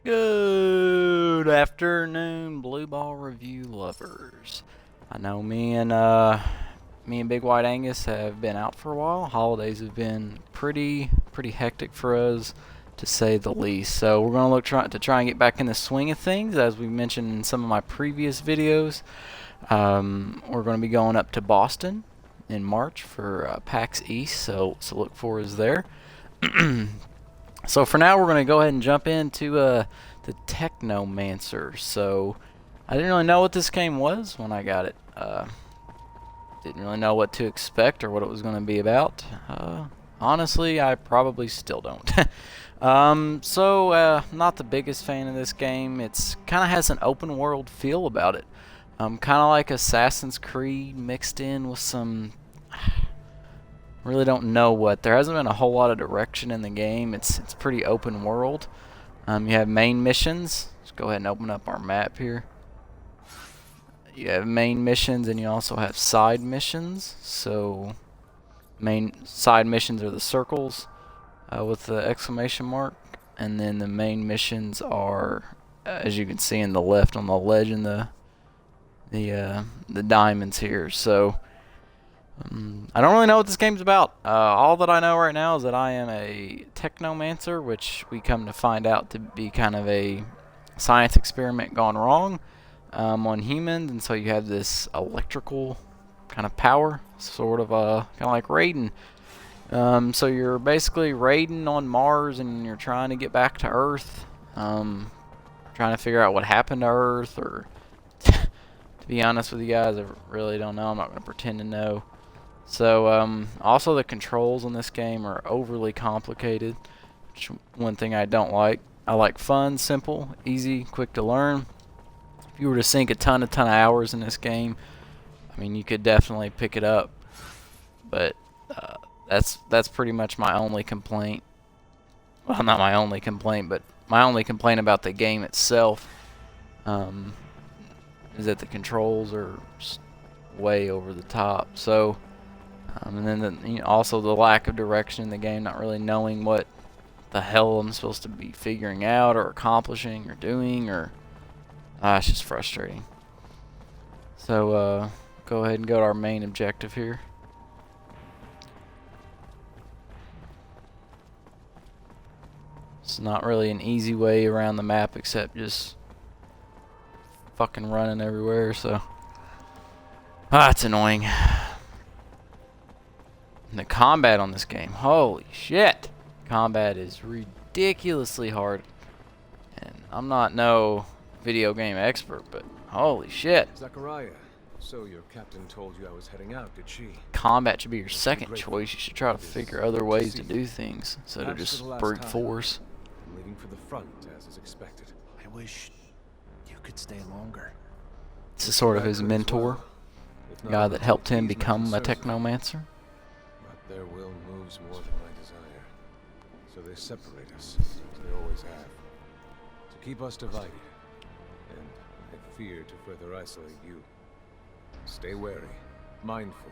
Good afternoon, Blue Ball Review lovers. I know me and Big White Angus have been out for a while. Holidays have been pretty hectic for us, to say the least. So we're gonna to try and get back in the swing of things, as we mentioned in some of my previous videos. We're gonna be going up to Boston in March for PAX East, so look for us there. So for now, we're going to go ahead and jump into the Technomancer. So I didn't really know what this game was when I got it. Didn't really know what to expect or what it was going to be about. Honestly, I probably still don't. Not the biggest fan of this game. It's kind of has an open world feel about it. Kind of like Assassin's Creed mixed in with some... Really don't know what. There hasn't been a whole lot of direction in the game. It's pretty open world. You have main missions. Let's go ahead and open up our map here. You have main missions and you also have side missions. So main side missions are the circles with the exclamation mark, and then the main missions are, as you can see in the left on the legend, the diamonds here. So I don't really know what this game's about. All that I know right now is that I am a Technomancer, which we come to find out to be kind of a science experiment gone wrong on humans, and so you have this electrical kind of power, sort of kind of like raiding. So you're basically raiding on Mars, and you're trying to get back to Earth, trying to figure out what happened to Earth, or to be honest with you guys, I really don't know. I'm not going to pretend to know. So, also the controls in this game are overly complicated, which one thing I don't like. I like fun, simple, easy, quick to learn. If you were to sink a ton of hours in this game, I mean, you could definitely pick it up. But that's pretty much my only complaint. Well, not my only complaint, but my only complaint about the game itself is that the controls are way over the top. So. And then also the lack of direction in the game, not really knowing what the hell I'm supposed to be figuring out or accomplishing or doing, or it's just frustrating. So go ahead and go to our main objective here. It's not really an easy way around the map except just fucking running everywhere, so it's annoying. The combat on this game, holy shit, combat is ridiculously hard, and I'm not no video game expert, but holy shit. Zachariah, so your captain told you I was heading out, did she? Combat should be your second choice. You should try to figure other ways to do things instead of just brute force. I'm leaving for the front, as is expected. I wish you could stay longer. This is sort of his mentor, the guy that helped him become a Technomancer. Their will moves more than my desire, so they separate us, as they always have, to keep us divided, and I fear to further isolate you. Stay wary, mindful.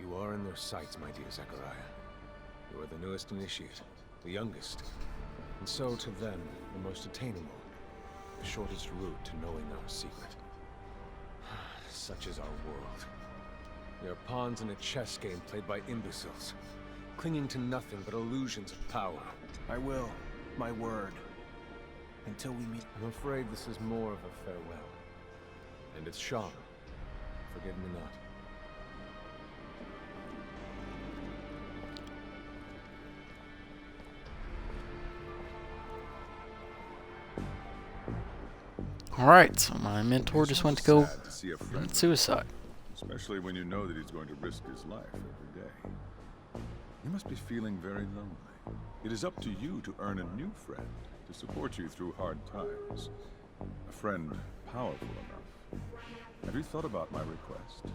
You are in their sights, my dear Zachariah. You are the newest initiate, the youngest, and so to them, the most attainable, the shortest route to knowing our secret. Such is our world. We are pawns in a chess game played by imbeciles, clinging to nothing but illusions of power. I will. My word. Until we meet. I'm afraid this is more of a farewell. And it's Sean. Forgive me not. Alright, so my mentor just went to go commit suicide. Especially when you know that he's going to risk his life every day. You must be feeling very lonely. It is up to you to earn a new friend to support you through hard times. A friend powerful enough. Have you thought about my request?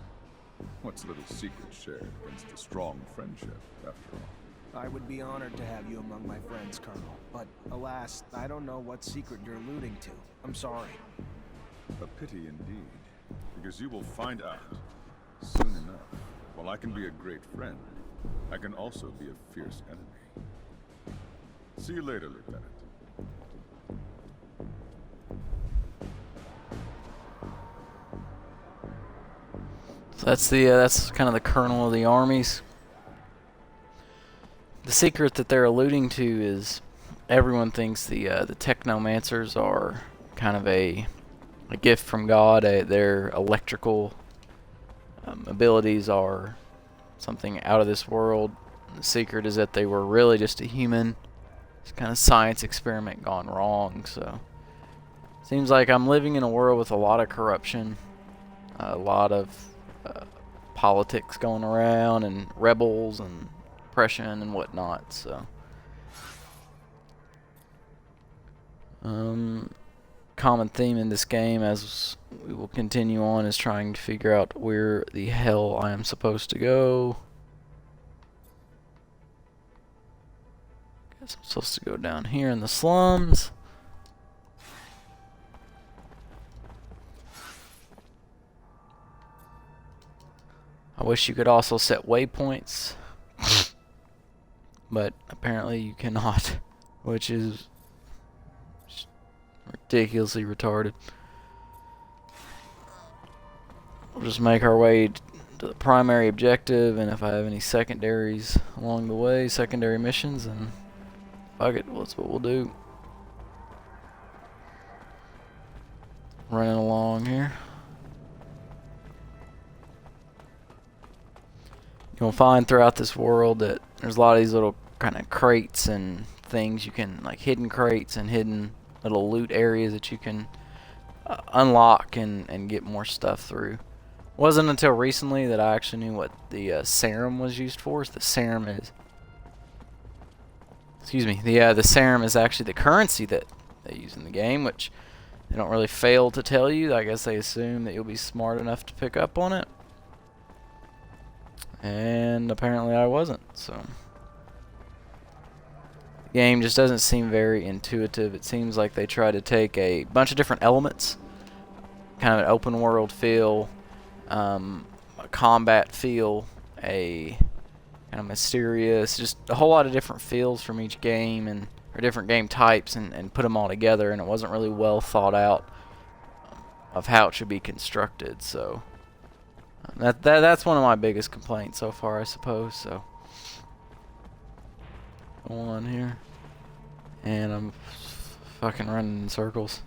What's little secret shared against a strong friendship, after all? I would be honored to have you among my friends, Colonel. But alas, I don't know what secret you're alluding to. I'm sorry. A pity indeed. Because you will find out soon enough. While I can be a great friend, I can also be a fierce enemy. See you later, Lieutenant. So that's kind of the kernel of the armies. The secret that they're alluding to is everyone thinks the Technomancers are kind of a gift from God. Their electrical abilities are something out of this world. The secret is that they were really just a human. It's kind of science experiment gone wrong. So seems like I'm living in a world with a lot of corruption, a lot of politics going around, and rebels and oppression and whatnot. So common theme in this game, as we will continue on, is trying to figure out where the hell I am supposed to go. Guess I'm supposed to go down here in the slums. I wish you could also set waypoints, but apparently you cannot, which is ridiculously retarded. We'll just make our way to the primary objective, and if I have any secondaries along the way, secondary missions, and fuck it, well, that's what we'll do. Running along here. You'll find throughout this world that there's a lot of these little kind of crates and things you can, like hidden crates and hidden little loot areas that you can unlock and get more stuff through. It wasn't until recently that I actually knew what the serum was used for. So the serum is, excuse me, the serum is actually the currency that they use in the game, which they don't really fail to tell you. I guess they assume that you'll be smart enough to pick up on it. And apparently I wasn't, so the game just doesn't seem very intuitive. It seems like they try to take a bunch of different elements, kind of an open world feel, a combat feel, a kind of mysterious, just a whole lot of different feels from each game and or different game types, and put them all together, and it wasn't really well thought out of how it should be constructed. So that's one of my biggest complaints so far, I suppose. So go on here, and I'm fucking running in circles.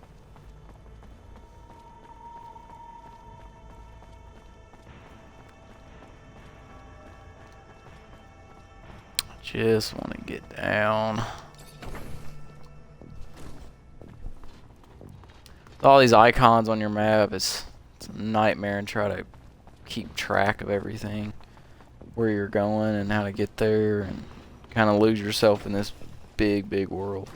I just want to get down. All these icons on your map, it's a nightmare, and try to keep track of everything, where you're going and how to get there, and kind of lose yourself in this big world.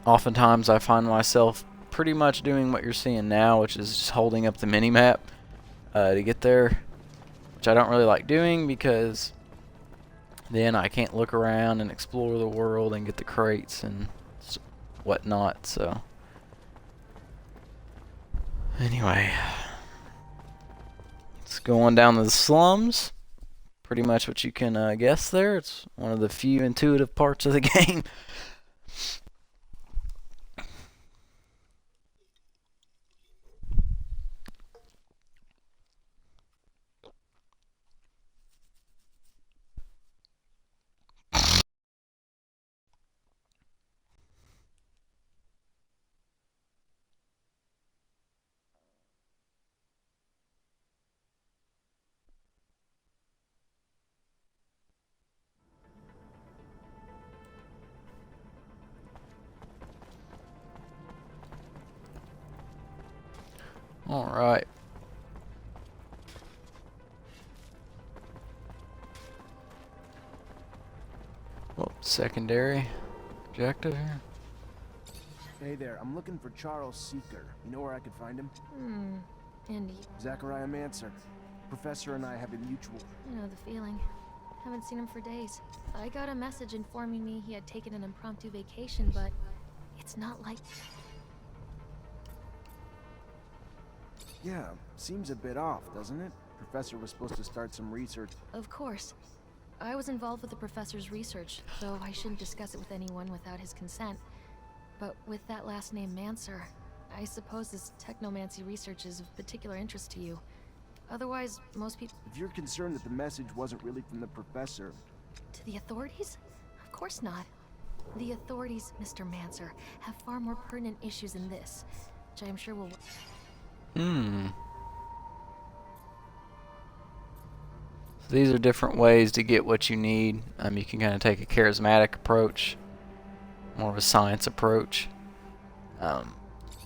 Oftentimes I find myself pretty much doing what you're seeing now, which is just holding up the mini-map to get there, which I don't really like doing, because then I can't look around and explore the world and get the crates and whatnot. So anyway, it's going down to the slums. Pretty much what you can guess there. It's one of the few intuitive parts of the game. Alright. Well, secondary objective here. Hey there, I'm looking for Charles Seeker. You know where I could find him? Andy, Zachariah Mancer. Professor and I have a mutual... I know the feeling. Haven't seen him for days. I got a message informing me he had taken an impromptu vacation, but it's not like... Yeah, seems a bit off, doesn't it? Professor was supposed to start some research. Of course. I was involved with the professor's research, though I shouldn't discuss it with anyone without his consent. But with that last name, Mancer, I suppose this technomancy research is of particular interest to you. Otherwise, most people... If you're concerned that the message wasn't really from the professor... To the authorities? Of course not. The authorities, Mr. Mancer, have far more pertinent issues than this, which I am sure will... So these are different ways to get what you need. You can kind of take a charismatic approach, more of a science approach.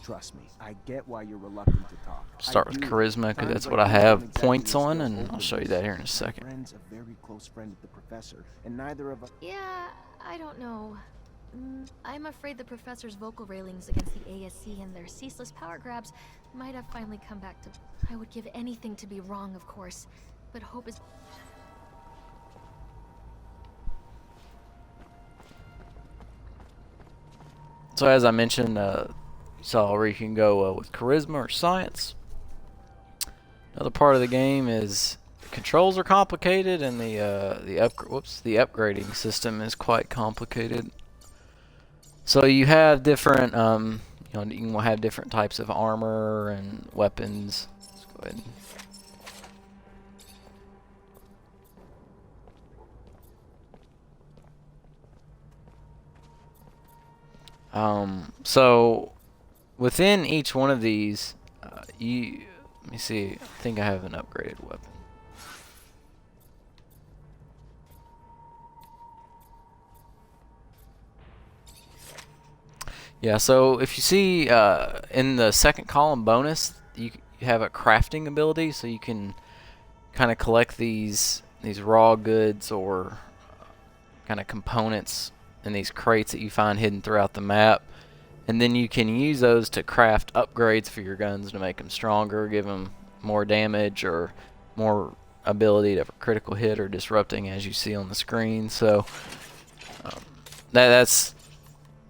Trust me, I get why you're reluctant to talk. Start with charisma, because that's what I have points on, and I'll show you that here in a second. Friend's a very close friend of the professor, and neither of us... Yeah, I don't know. I'm afraid the professor's vocal railings against the ASC and their ceaseless power grabs might have finally come back to... I would give anything to be wrong, of course, but hope is... So as I mentioned, you saw where you can go with charisma or science. Another part of the game is the controls are complicated, and the upgrading system is quite complicated. So you have different, you can have different types of armor and weapons. Let's go ahead and so within each one of these, let me see, I think I have an upgraded weapon. Yeah, so if you see in the second column bonus, you have a crafting ability, so you can kind of collect these raw goods or kind of components in these crates that you find hidden throughout the map, and then you can use those to craft upgrades for your guns to make them stronger, give them more damage or more ability to have a critical hit or disrupting, as you see on the screen. So that's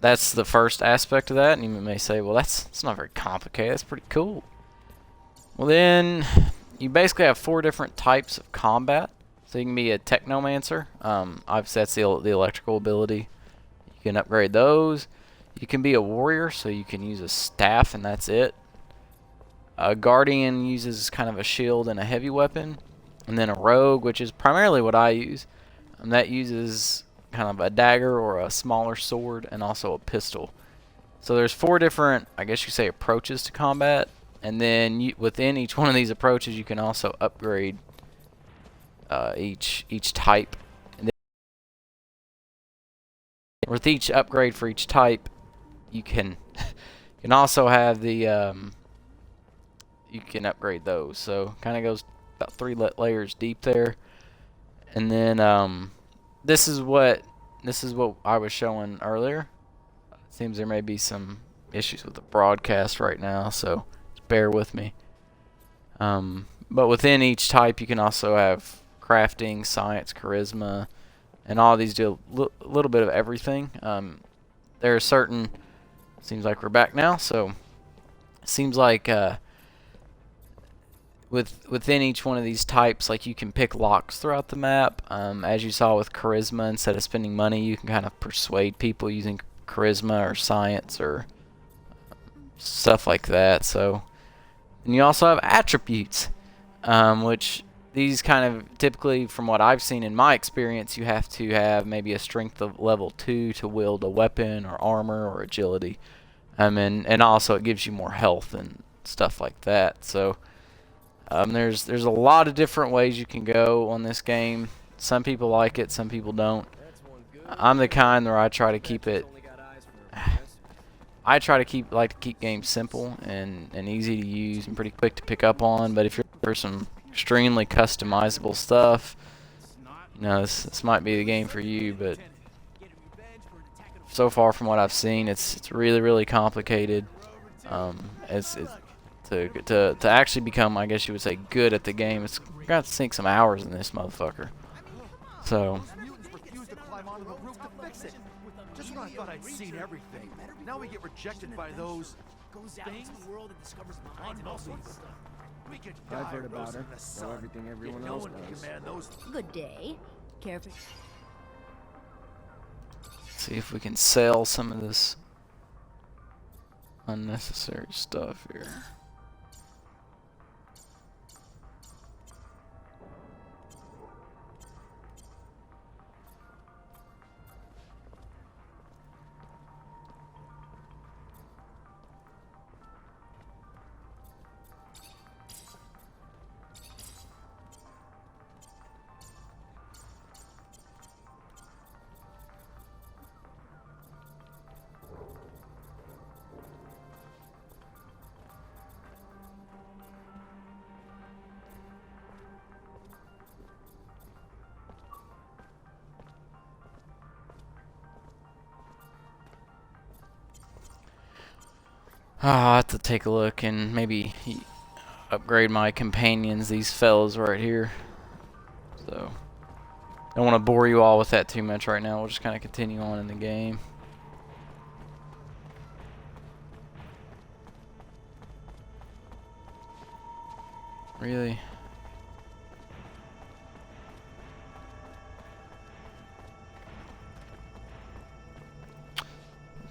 the first aspect of that, and you may say, well, that's not very complicated, that's pretty cool. Well, then you basically have 4 different types of combat. So you can be a Technomancer, obviously that's the electrical ability. You can upgrade those. You can be a warrior, so you can use a staff and that's it. A guardian uses kind of a shield and a heavy weapon. And then a rogue, which is primarily what I use, that uses kind of a dagger or a smaller sword and also a pistol. So there's 4 different, I guess you could say, approaches to combat. And then within each one of these approaches, you can also upgrade each type. With each upgrade for each type, you can also have the you can upgrade those. So kind of goes about 3 layers deep there. And then this is what I was showing earlier. It seems there may be some issues with the broadcast right now, so just bear with me. But within each type, you can also have crafting, science, charisma, and all these do a little bit of everything. There are certain... Seems like we're back now, so it seems like within each one of these types, like, you can pick locks throughout the map. As you saw with charisma, instead of spending money, you can kind of persuade people using charisma or science or stuff like that. So, and you also have attributes, which these kind of typically, from what I've seen in my experience, you have to have maybe a strength of level 2 to wield a weapon or armor or agility. And also it gives you more health and stuff like that. So there's a lot of different ways you can go on this game. Some people like it, some people don't. I'm the kind where I try to keep it... like to keep games simple and easy to use and pretty quick to pick up on. But if you're for some extremely customizable stuff, this might be the game for you. But so far from what I've seen, it's really, really complicated. To actually become, I guess you would say, good at the game, it's got to sink some hours in this motherfucker. So Just when I thought I'd seen everything, now we get rejected by those things. I've heard about her. Know everything everyone else knows. Good day. Careful. see if we can sell some of this unnecessary stuff here. I'll have to take a look and maybe upgrade my companions, these fellas right here. So, I don't want to bore you all with that too much right now. We'll just kind of continue on in the game. Really?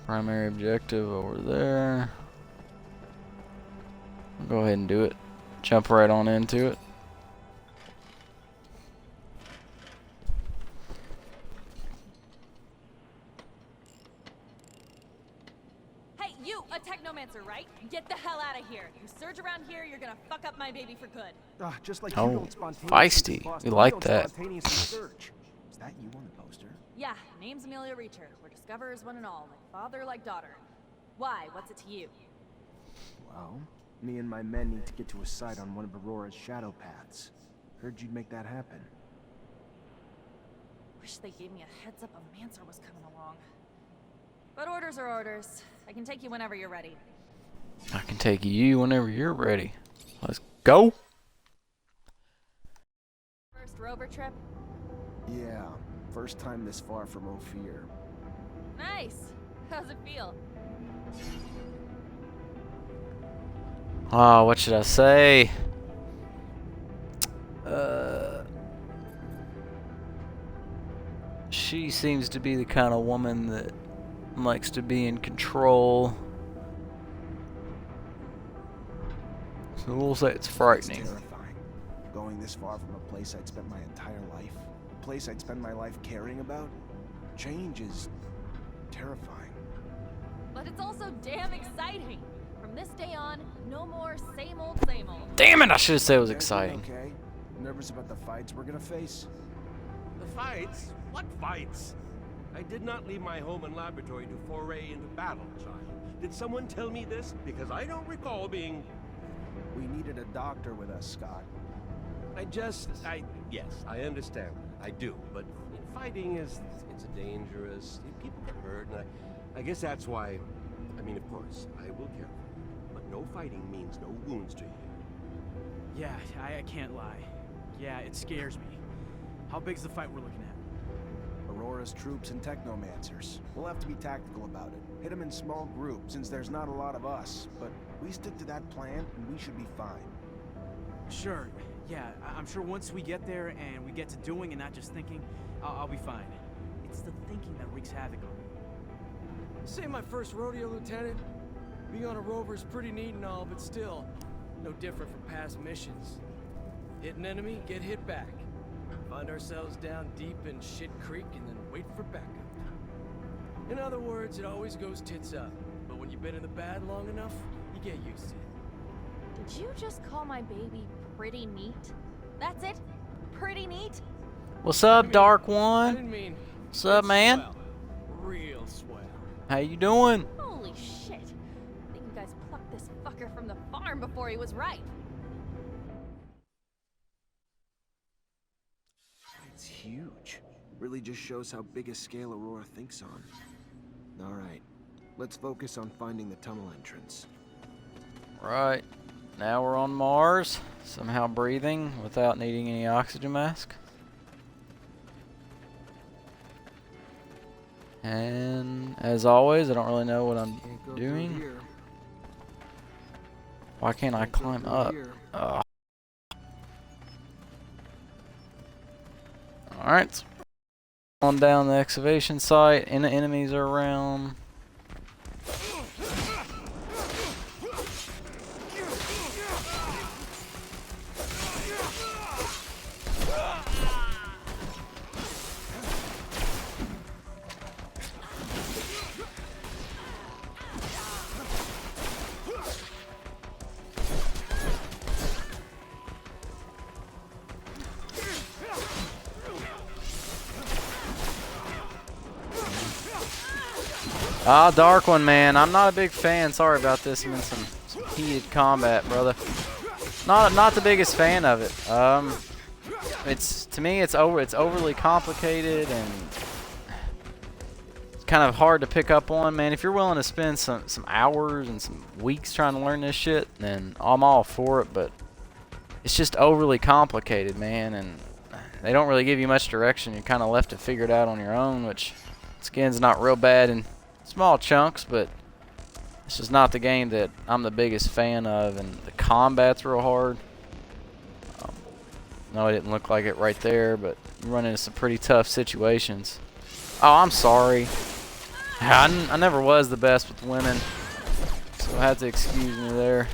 Primary objective over there. I'll go ahead and do it. Jump right on into it. Hey, you, a Technomancer, right? Get the hell out of here. You surge around here, you're gonna fuck up my baby for good. Just like Oh, you don't spontaneously feisty. bust, We like don't that. spontaneously search. Is that you on the poster? Yeah, name's Amelia Reacher. We're discoverers one and all, like father, like daughter. Why? What's it to you? Well, me and my men need to get to a site on one of Aurora's shadow paths. Heard you'd make that happen. Wish they gave me a heads up a Mancer was coming along. But orders are orders. I can take you whenever you're ready. I can take you whenever you're ready. Let's go. First rover trip? Yeah, first time this far from Ophir. Nice. How's it feel? Oh, what should I say? She seems to be the kind of woman that likes to be in control. So we'll say it's frightening. It's terrifying. Going this far from a place I'd spent my entire life. A place I'd spend my life caring about. Change is terrifying. But it's also damn exciting. From this day on, no more same old, same old. Damn it, I should have said it was You guys doing exciting. Okay. Nervous about the fights we're gonna face? The fights? What fights? I did not leave my home and laboratory to foray into battle, child. Did someone tell me this? Because I don't recall being... We needed a doctor with us, Scott. Yes, I understand. I do. But fighting it's dangerous. People get hurt, and I guess that's why... I mean, of course, I will care for you. But no fighting means no wounds to you. Yeah, I can't lie. Yeah, it scares me. How big's the fight we're looking at? Aurora's troops and Technomancers. We'll have to be tactical about it. Hit them in small groups, since there's not a lot of us. But we stick to that plan, and we should be fine. Sure, yeah, I'm sure once we get there and we get to doing and not just thinking, I'll be fine. It's the thinking that wreaks havoc on me. This ain't my first rodeo, Lieutenant. Being on a rover is pretty neat and all, but still, no different from past missions. Hit an enemy, get hit back. Find ourselves down deep in Shit Creek and then wait for backup. In other words, it always goes tits up. But when you've been in the bad long enough, you get used to it. Did you just call my baby pretty neat? That's it? Pretty neat? What's up, Dark I One? didn't mean... What's up, it's man? swell. Real swell. How you doing? Holy shit. I think you guys plucked this fucker from the farm before he was ripe. It's huge. Really just shows how big a scale Aurora thinks on. Alright, let's focus on finding the tunnel entrance. Right. Now we're on Mars, somehow breathing without needing any oxygen mask. And as always, I don't really know what I'm Can't go doing. through here. Why can't I Can't go climb through up? here. Alright. On down the excavation site, and the enemies are around. Ah, Dark One, man. I'm not a big fan. Sorry about this. I'm in some heated combat, brother. Not the biggest fan of it. It's, to me, it's overly complicated and it's kind of hard to pick up on, man. If you're willing to spend some hours and some weeks trying to learn this shit, then I'm all for it. But it's just overly complicated, man, and they don't really give you much direction. You're kind of left to figure it out on your own, which skin's not real bad in small chunks, but it's just not the game that I'm the biggest fan of, and the combat's real hard. No, it didn't look like it right there, but you run into some pretty tough situations. Oh, I'm sorry. I never was the best with women, so I had to excuse me there.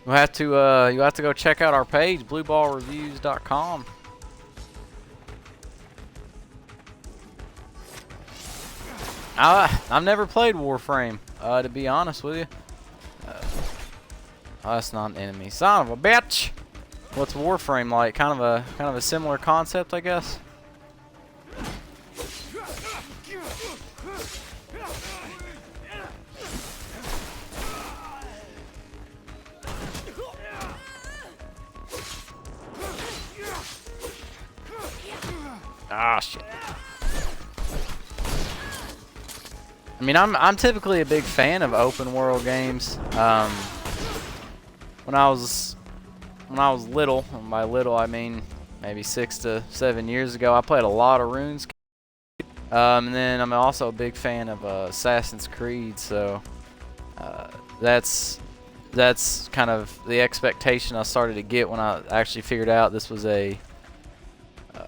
You have to go check out our page, blueballreviews.com. I've never played Warframe, to be honest with you. Oh, that's not an enemy. Son of a bitch! What's Warframe like? Kind of a similar concept, I guess. Ah, shit. I mean, I'm typically a big fan of open world games. When I was little, and by little I mean maybe 6 to 7 years ago, I played a lot of Runes. And then I'm also a big fan of Assassin's Creed, so that's kind of the expectation I started to get when I actually figured out this was a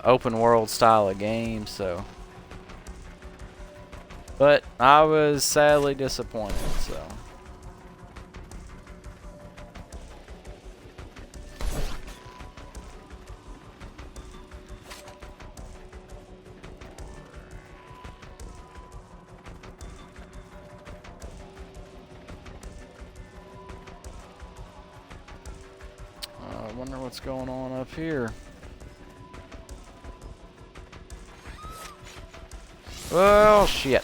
open world style of game. So, but I was sadly disappointed. So. I wonder what's going on up here. Well, shit.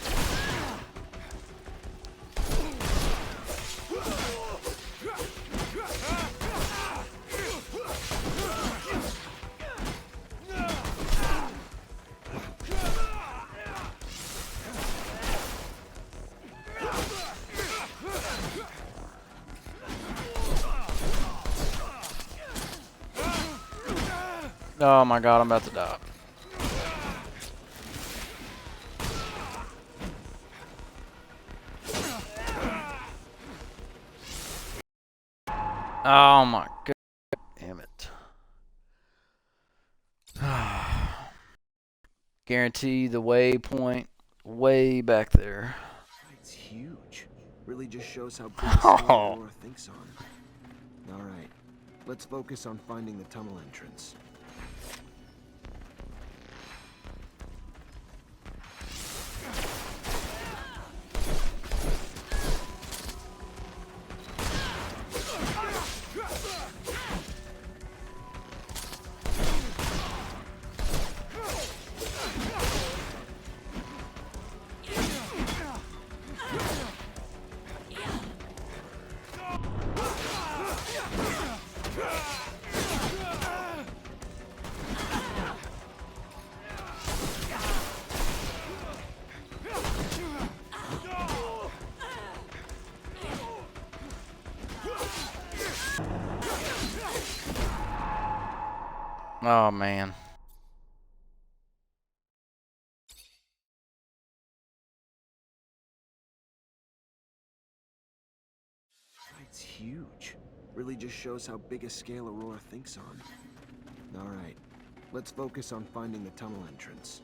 Oh my god, I'm about to die. Oh my god, damn it. Guarantee the waypoint way back there. It's huge. Really just shows how big Aurora thinks on. Alright, let's focus on finding the tunnel entrance. Oh man. It's huge. Really just shows how big a scale Aurora thinks on. Alright, let's focus on finding the tunnel entrance.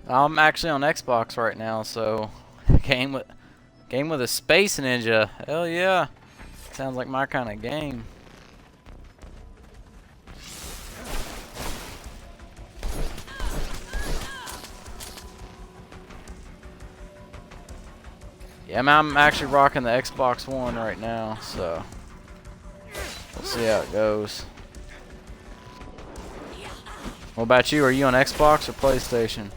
I'm actually on Xbox right now, so game with a space ninja. Hell yeah. Sounds like my kind of game. Yeah, I'm actually rocking the Xbox One right now, so See how it goes. What about you? Are you on Xbox or PlayStation?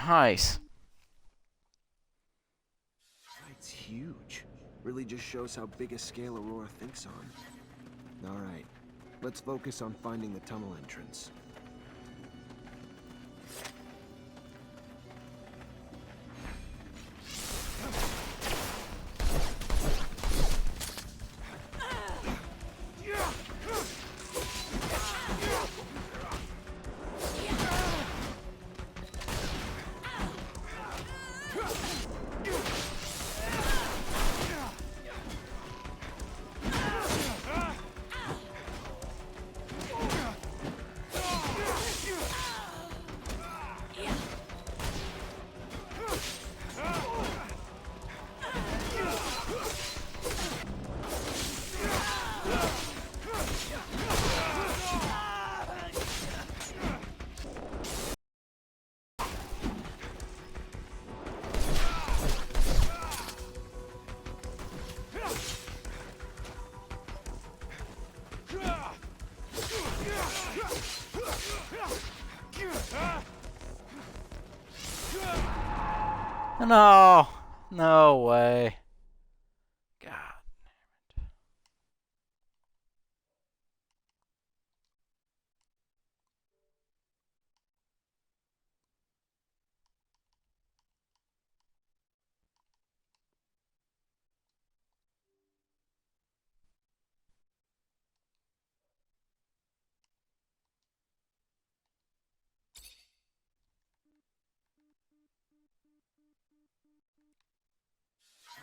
Nice. It's huge. Really just shows how big a scale Aurora thinks on. Alright, let's focus on finding the tunnel entrance. No, no way. God damn it.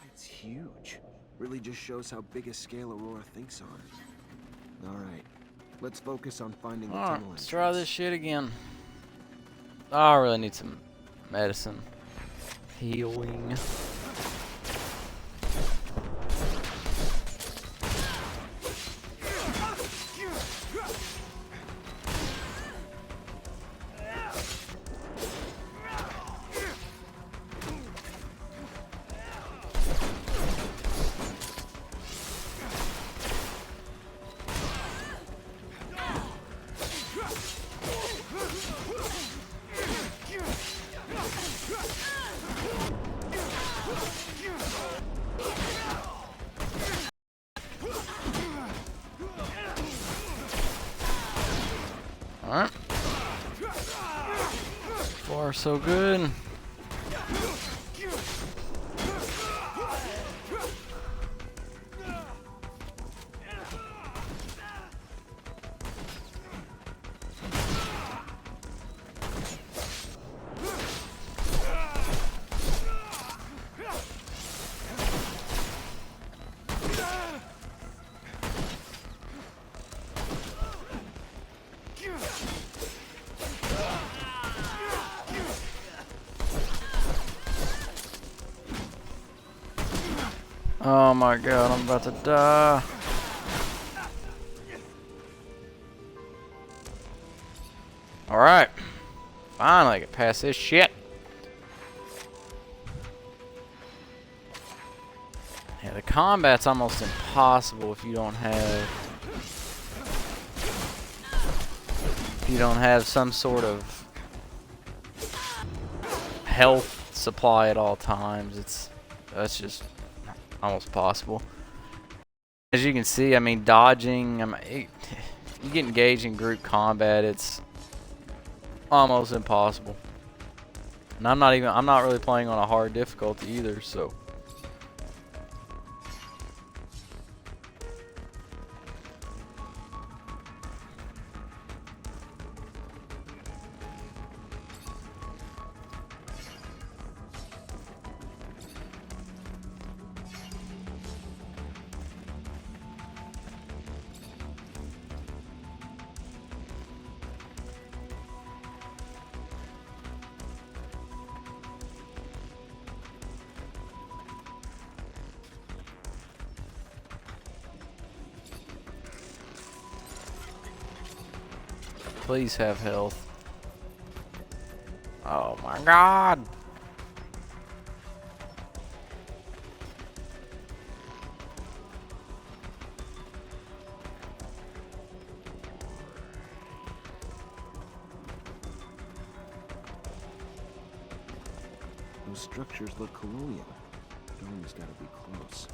It's huge. Really just shows how big a scale Aurora thinks on. Alright, let's focus on finding the Alright, tunnel let's entrance. try this shit again. Oh, I really need some medicine. Healing. Alright. Far so good. Oh my god, I'm about to die. Alright. Finally, I can pass this shit. Yeah, the combat's almost impossible if you don't have... some sort of health supply at all times. That's just almost possible. As you can see, I mean, dodging, you get engaged in group combat, it's almost impossible. And I'm not really playing on a hard difficulty either, so. Please have health. Oh my god! Those structures look colonial. Dome's gotta be close.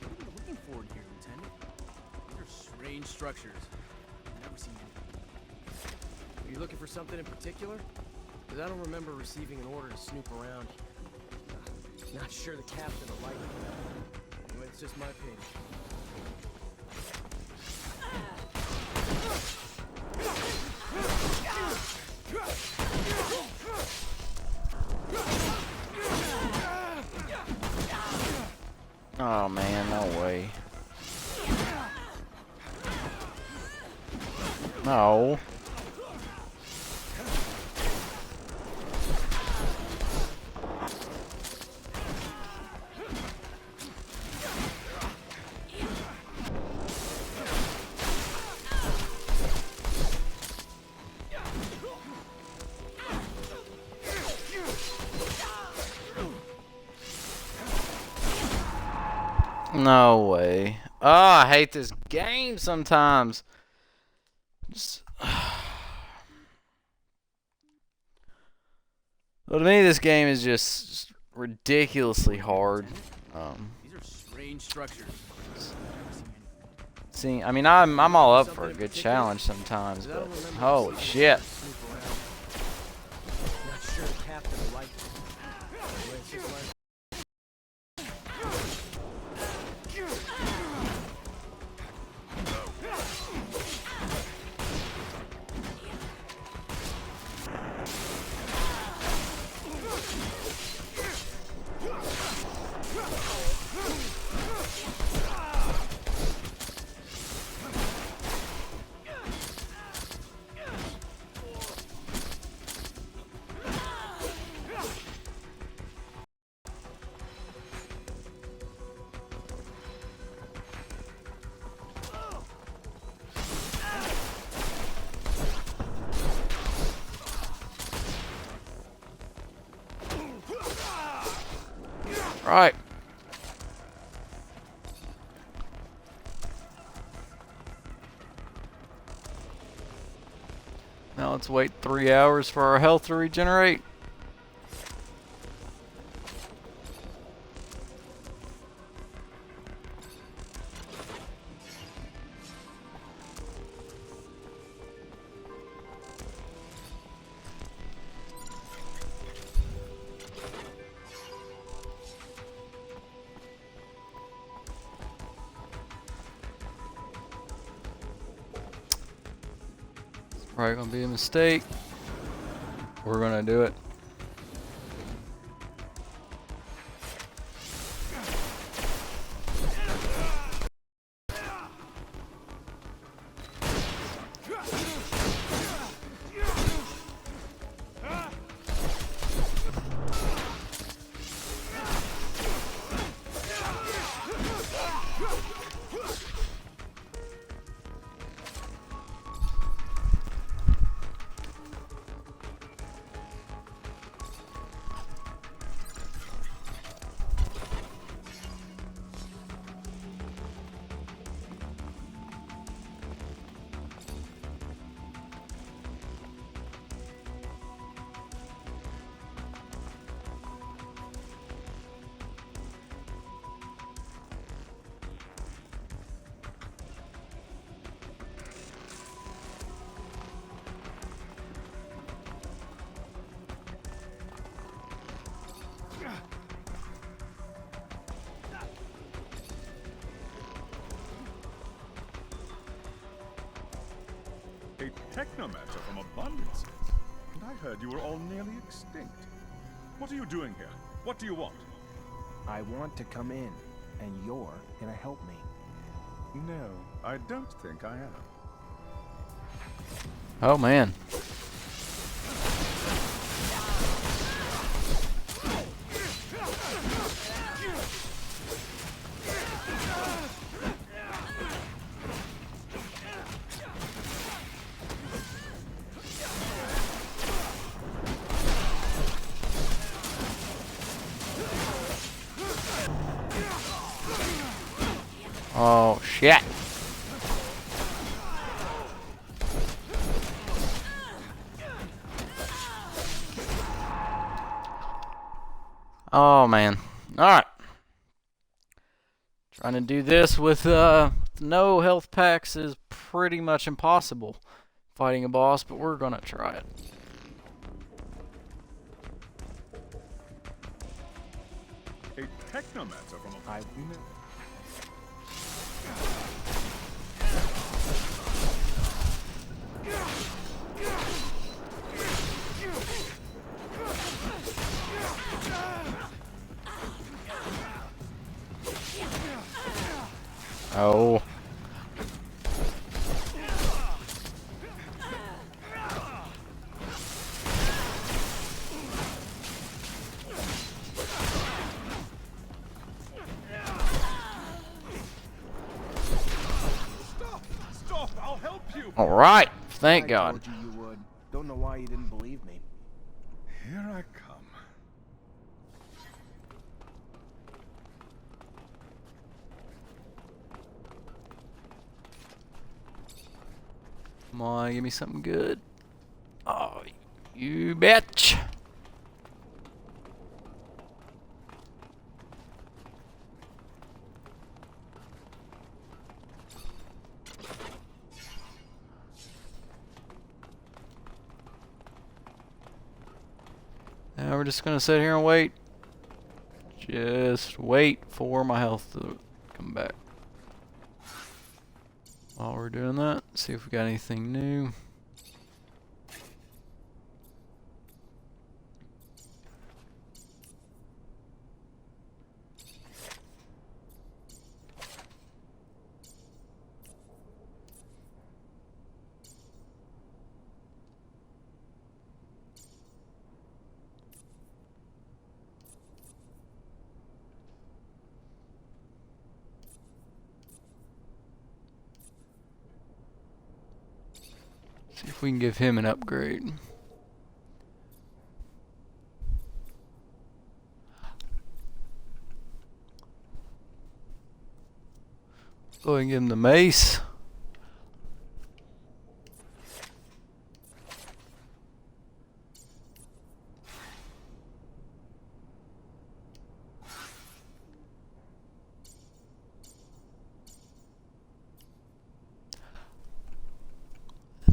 What are you looking for here, Lieutenant? These are strange structures. I've never seen any. Are you looking for something in particular? Because I don't remember receiving an order to snoop around. Not sure the captain will like it. Anyway, it's just my opinion. Oh man, no way. No. No way. Oh, I hate this game sometimes. Just... Well, to me, this game is just ridiculously hard. These are strange structures. See, I mean, I'm all up for a good challenge sometimes, but holy shit. Not sure the captain will like it. Anyway, it's just my Right. Now let's wait 3 hours for our health to regenerate. Probably gonna be a mistake. We're gonna do it. A Technomancer from Abundance. And I heard you were all nearly extinct. What are you doing here? What do you want? I want to come in, and you're gonna help me. No, I don't think I am. Oh man. Oh, shit. Oh, man. Alright. Trying to do this with no health packs is pretty much impossible fighting a boss, but we're gonna try it. A Technomancer from a... Oh. Stop! I'll help you! Alright. Thank God. I told you you would. Don't know why you didn't believe me. Here I come. Come on, give me something good. Oh, you bitch. Now we're just gonna sit here and wait. Just wait for my health to come back. While we're doing that, see if we got anything new. See if we can give him an upgrade. Go ahead and give him the mace.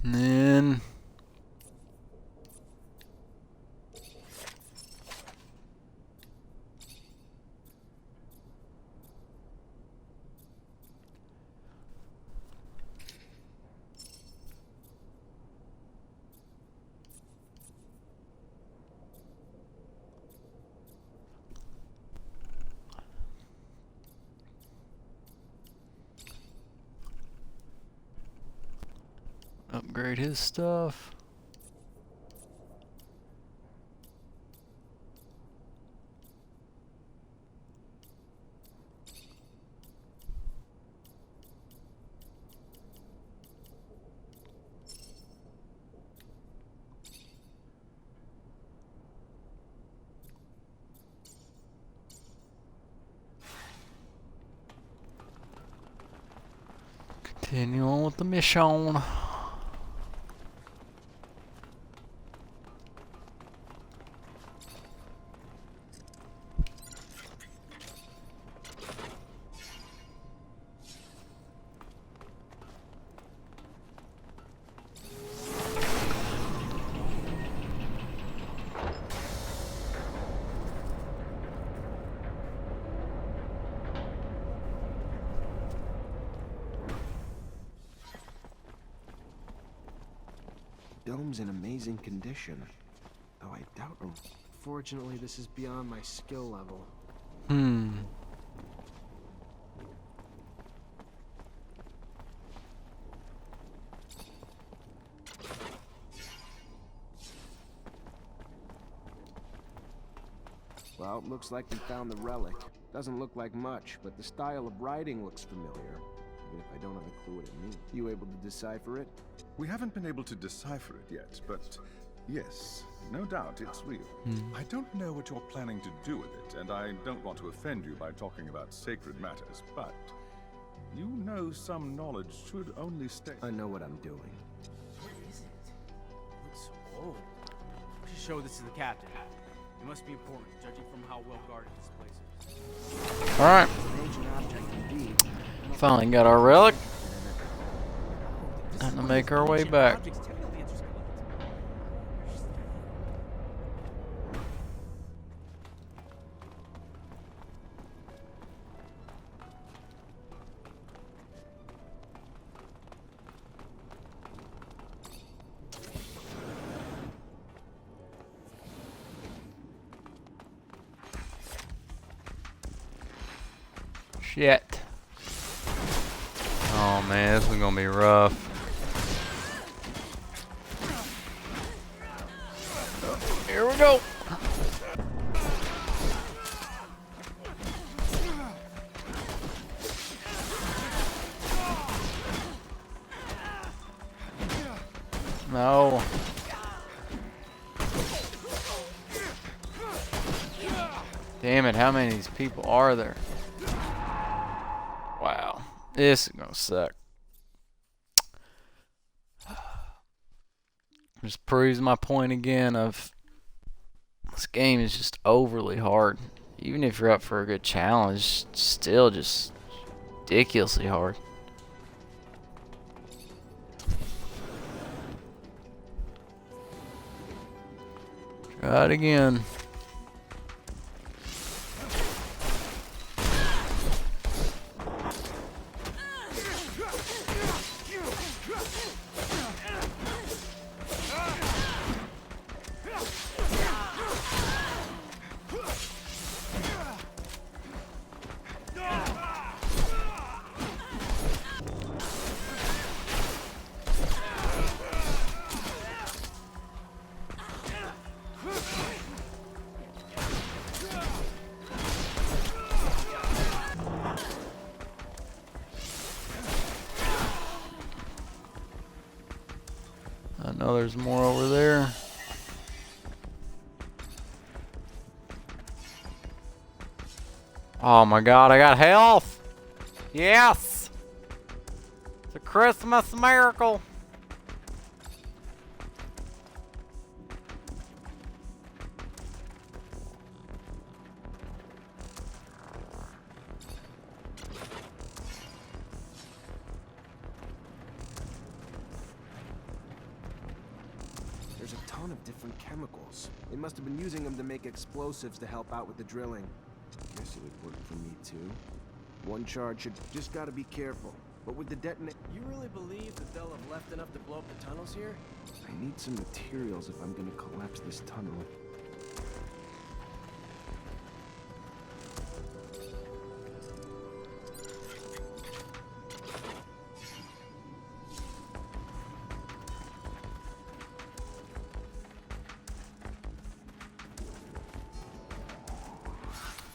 And then upgrade his stuff. Continue on with the mission. Dome's in amazing condition, though I doubt him. Fortunately, this is beyond my skill level. Well, it looks like we found the relic. Doesn't look like much, but the style of writing looks familiar. Even if I don't have a clue what it means. You able to decipher it? We haven't been able to decipher it yet, but yes, no doubt it's real. I don't know what you're planning to do with it, and I don't want to offend you by talking about sacred matters, but You know some knowledge should only stay. I know what I'm doing. What is it? It looks so old. We should show this to the captain. It must be important, judging from how well guarded this place is. Alright. An ancient object indeed. Finally got our relic. This Time is to one of make those our way ancient back. objects Technomancers collect. Shit. Oh man, this is gonna be rough. Here we go. No. Damn it, how many of these people are there? Wow, this is gonna suck. Just proves my point again of this game is just overly hard. Even if you're up for a good challenge, it's still just ridiculously hard. Try it again. I know there's more over there. Oh my god, I got health! Yes! It's a Christmas miracle! There's a ton of different chemicals. They must have been using them to make explosives to help out with the drilling. Guess it would work for me too. One charge should just gotta be careful. But with the detonate, You really believe that they'll have left enough to blow up the tunnels here? I need some materials if I'm gonna collapse this tunnel.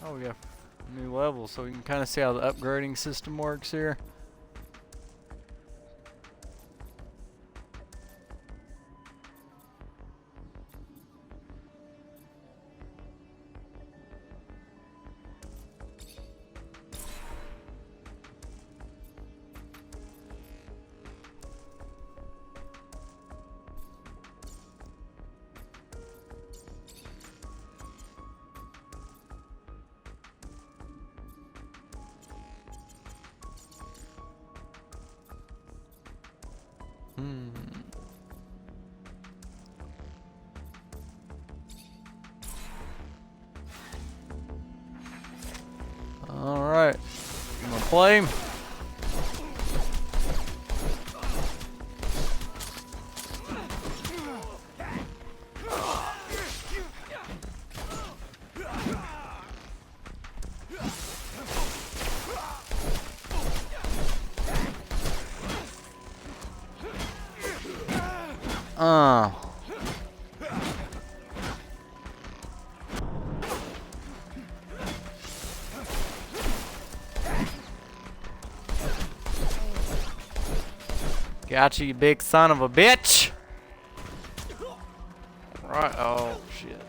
Oh, we got new levels, so we can kind of see how the upgrading system works here. Alright, you wanna play him? Gotcha, you big son of a bitch! Right, oh shit.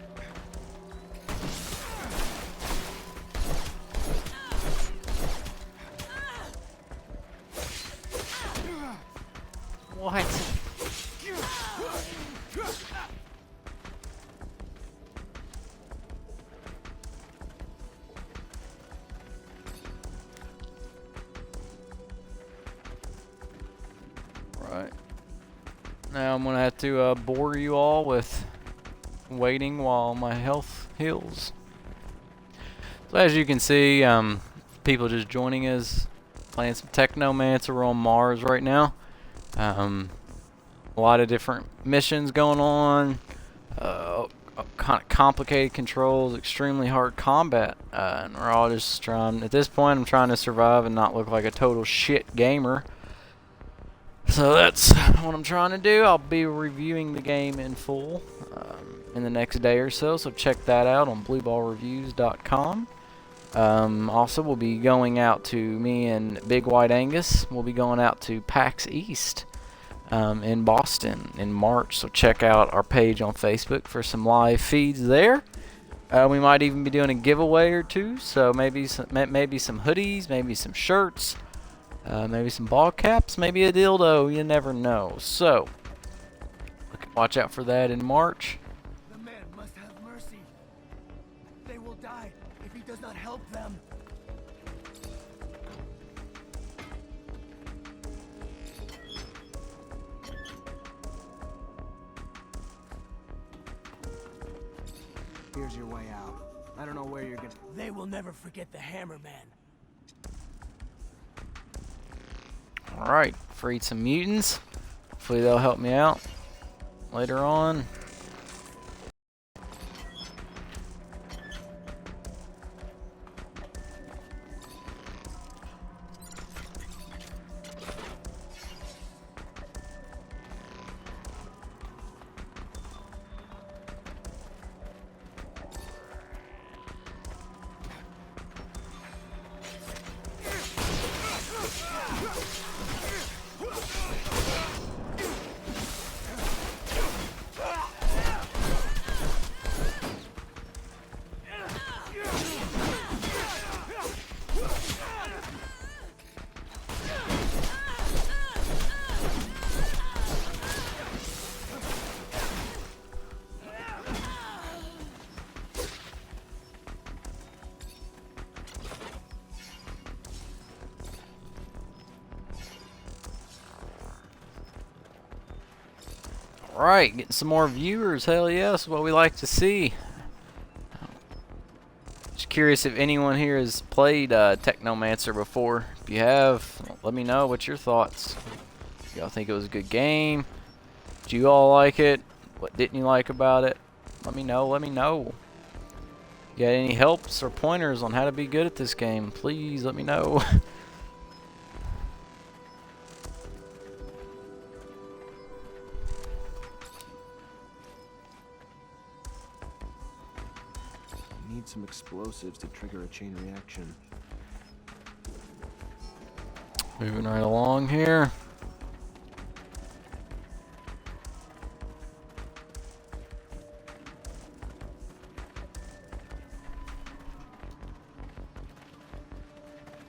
What? Right. Now I'm gonna have to bore you all with waiting while my health heals. So as you can see, people just joining us, playing some Technomancer. We're on Mars right now. A lot of different missions going on. Kind of complicated controls, extremely hard combat, and we're all just trying. At this point, I'm trying to survive and not look like a total shit gamer. So that's what I'm trying to do. I'll be reviewing the game in full in the next day or so. So check that out on blueballreviews.com. Also, we'll be going out to me and Big White Angus. We'll be going out to PAX East in Boston in March. So check out our page on Facebook for some live feeds there. We might even be doing a giveaway or two. So maybe some hoodies, maybe some shirts, maybe some ball caps, maybe a dildo. You never know. So watch out for that in March. The man must have mercy. They will die if he does not help them. Here's your way out. I don't know where you're gonna... They will never forget the Hammer Man. Alright, freed some mutants. Hopefully they'll help me out later on. Alright, getting some more viewers. Hell yes, what we like to see. Just curious if anyone here has played Technomancer before. If you have, let me know. What's your thoughts? Y'all think it was a good game? Did you all like it? What didn't you like about it? Let me know. Let me know. You got any helps or pointers on how to be good at this game? Please let me know. Need some explosives to trigger a chain reaction. Moving right along here.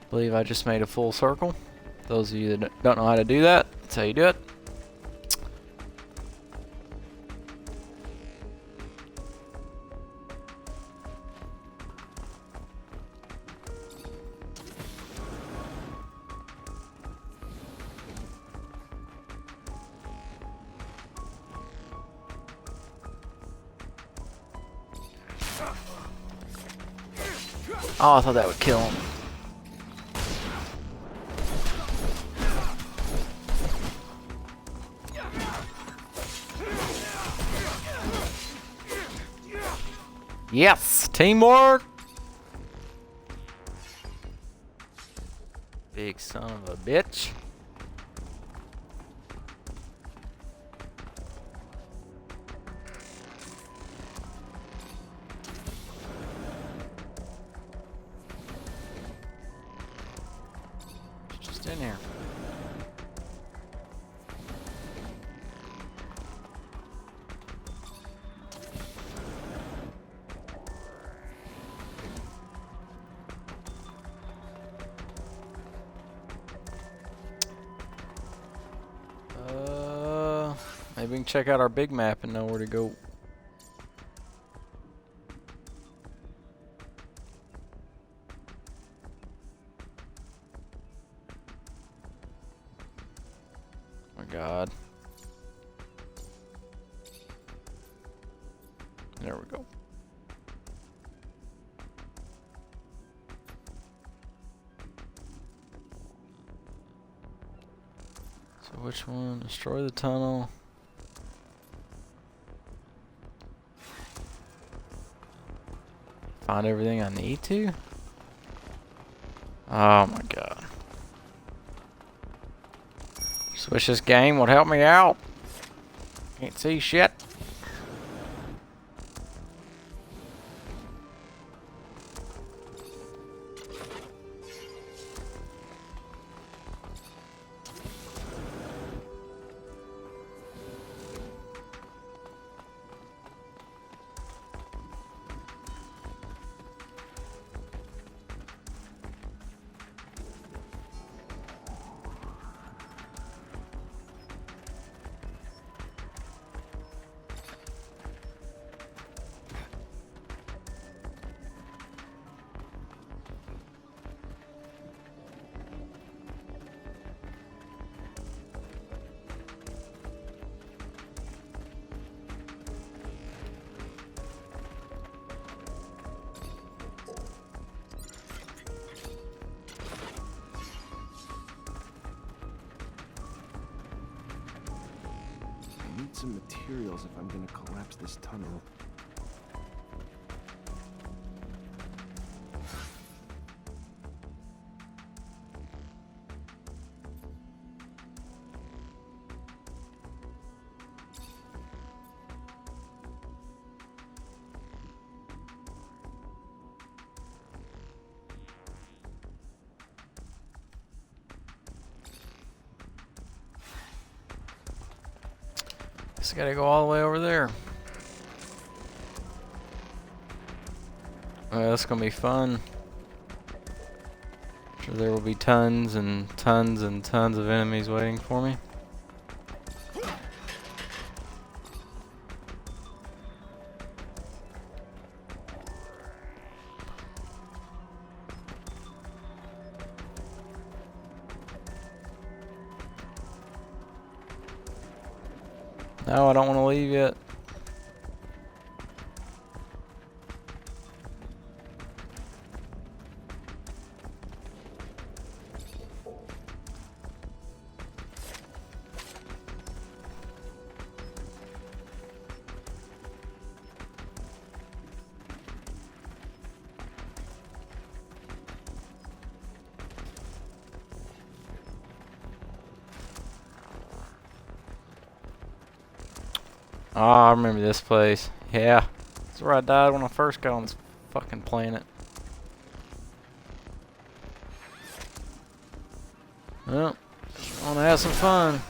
I believe I just made a full circle. Those of you that don't know how to do that, that's how you do it. Oh, I thought that would kill him. Yes, teamwork. Big son of a bitch. Just in here. Maybe we can check out our big map and know where to go. Oh my God. There we go. So which one? Destroy the tunnel. Find everything I need to? Oh my God. Switch this game would help me out. Can't see shit. I need some materials if I'm gonna collapse this tunnel. Just gotta go all the way over there. That's gonna be fun. I'm sure there will be tons and tons and tons of enemies waiting for me. No, I don't want to leave yet. Oh, I remember this place. Yeah. That's where I died when I first got on this fucking planet. Well, I want to have some fun.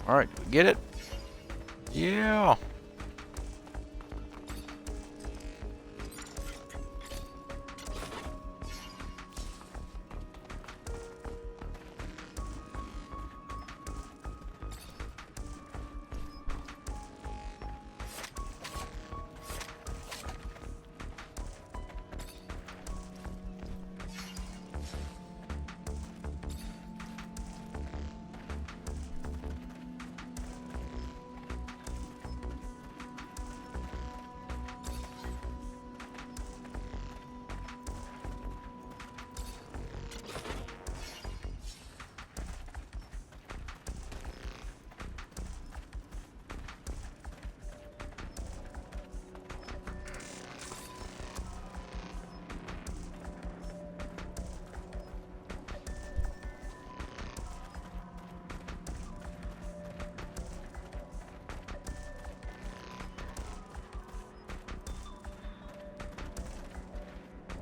Alright, get it? Yeah.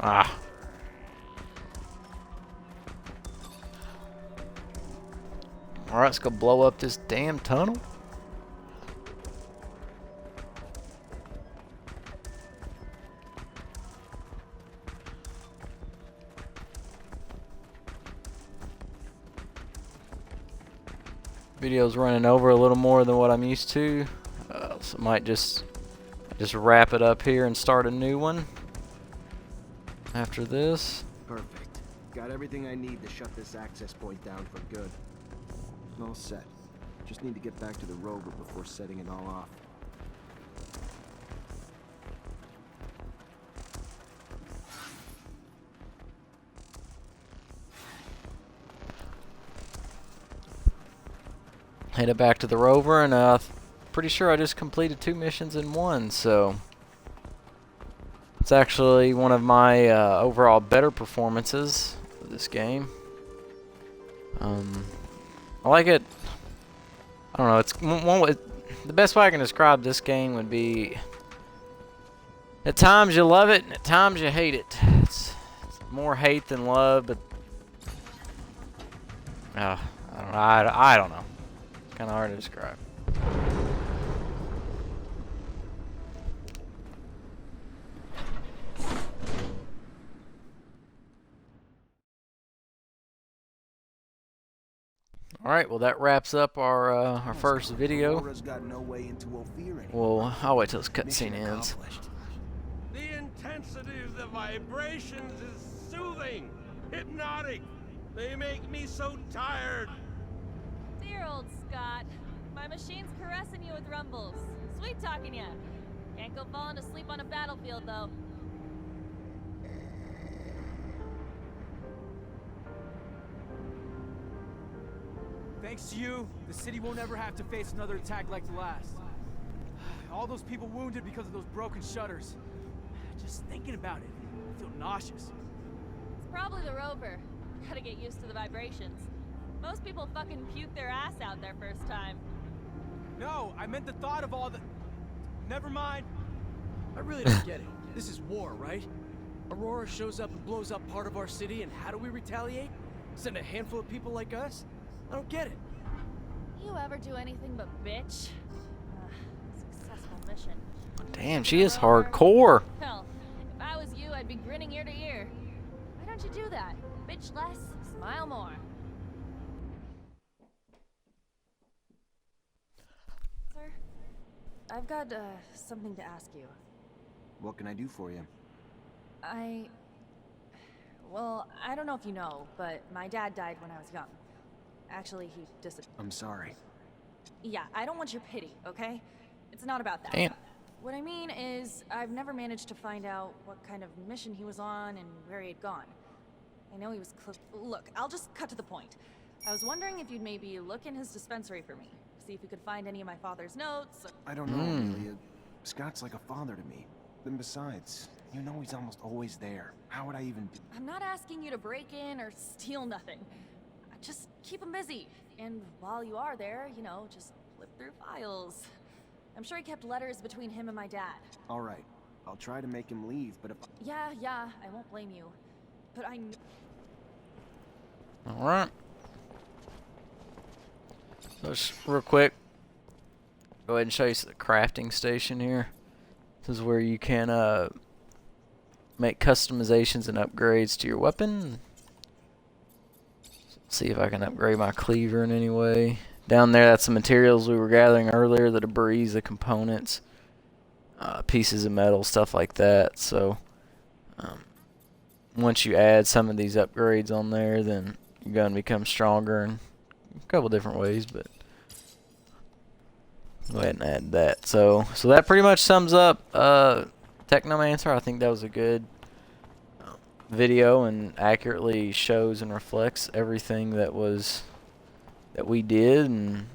Ah. Alright, let's go blow up this damn tunnel. Video's running over a little more than what I'm used to, so I might just wrap it up here and start a new one after this. Perfect. Got everything I need to shut this access point down for good. All set. Just need to get back to the rover before setting it all off. Headed back to the rover, and pretty sure I just completed 2 missions in one, so it's actually one of my overall better performances of this game. I like it. I don't know. It's the best way I can describe this game would be: at times you love it, and at times you hate it. It's more hate than love, but I don't know. Kind of hard to describe. All right, well that wraps up our first video. Well, I'll wait till this cutscene ends. The intensity of the vibrations is soothing, hypnotic. They make me so tired. Dear old Scott. My machine's caressing you with rumbles. Sweet talking ya. Can't go falling asleep on a battlefield, though. Thanks to you, the city won't ever have to face another attack like the last. All those people wounded because of those broken shutters. Just thinking about it, I feel nauseous. It's probably the rover. Gotta get used to the vibrations. Most people fucking puke their ass out their first time. No, I meant the thought of all the... Never mind. I really don't get it. This is war, right? Aurora shows up and blows up part of our city, and how do we retaliate? Send a handful of people like us? I don't get it. You ever do anything but bitch? Successful mission. Damn, she is hardcore. Hell, if I was you, I'd be grinning ear to ear. Why don't you do that? Bitch less, smile more. Sir, I've got something to ask you. What can I do for you? Well, I don't know if you know, but my dad died when I was young. Actually, he I'm sorry. Yeah, I don't want your pity, okay? It's not about that. Damn. What I mean is, I've never managed to find out what kind of mission he was on and where he had gone. I know he was Look, I'll just cut to the point. I was wondering if you'd maybe look in his dispensary for me. See if you could find any of my father's notes. I don't know, Amelia. Scott's like a father to me. And besides, you know he's almost always there. How would I even... I'm not asking you to break in or steal nothing. Just keep him busy. And while you are there, you know, just flip through files. I'm sure he kept letters between him and my dad. All right. I'll try to make him leave, but if... Yeah, I won't blame you. But Alright. So just real quick, go ahead and show you the crafting station here. This is where you can make customizations and upgrades to your weapon. See if I can upgrade my cleaver in any way. Down there, that's the materials we were gathering earlier, the debris, the components, pieces of metal, stuff like that. So once you add some of these upgrades on there, then your gun becomes stronger in a couple different ways, but go ahead and add that. So that pretty much sums up Technomancer. I think that was a good video and accurately shows and reflects everything that we did, and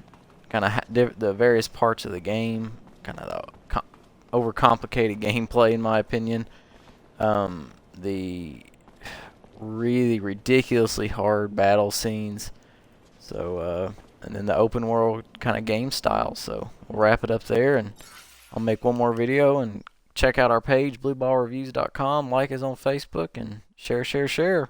kind of the various parts of the game, kind of the overcomplicated gameplay in my opinion, the really ridiculously hard battle scenes, so and then the open world kind of game style. So we'll wrap it up there, and I'll make one more video and check out our page, blueballreviews.com. Like us on Facebook and share.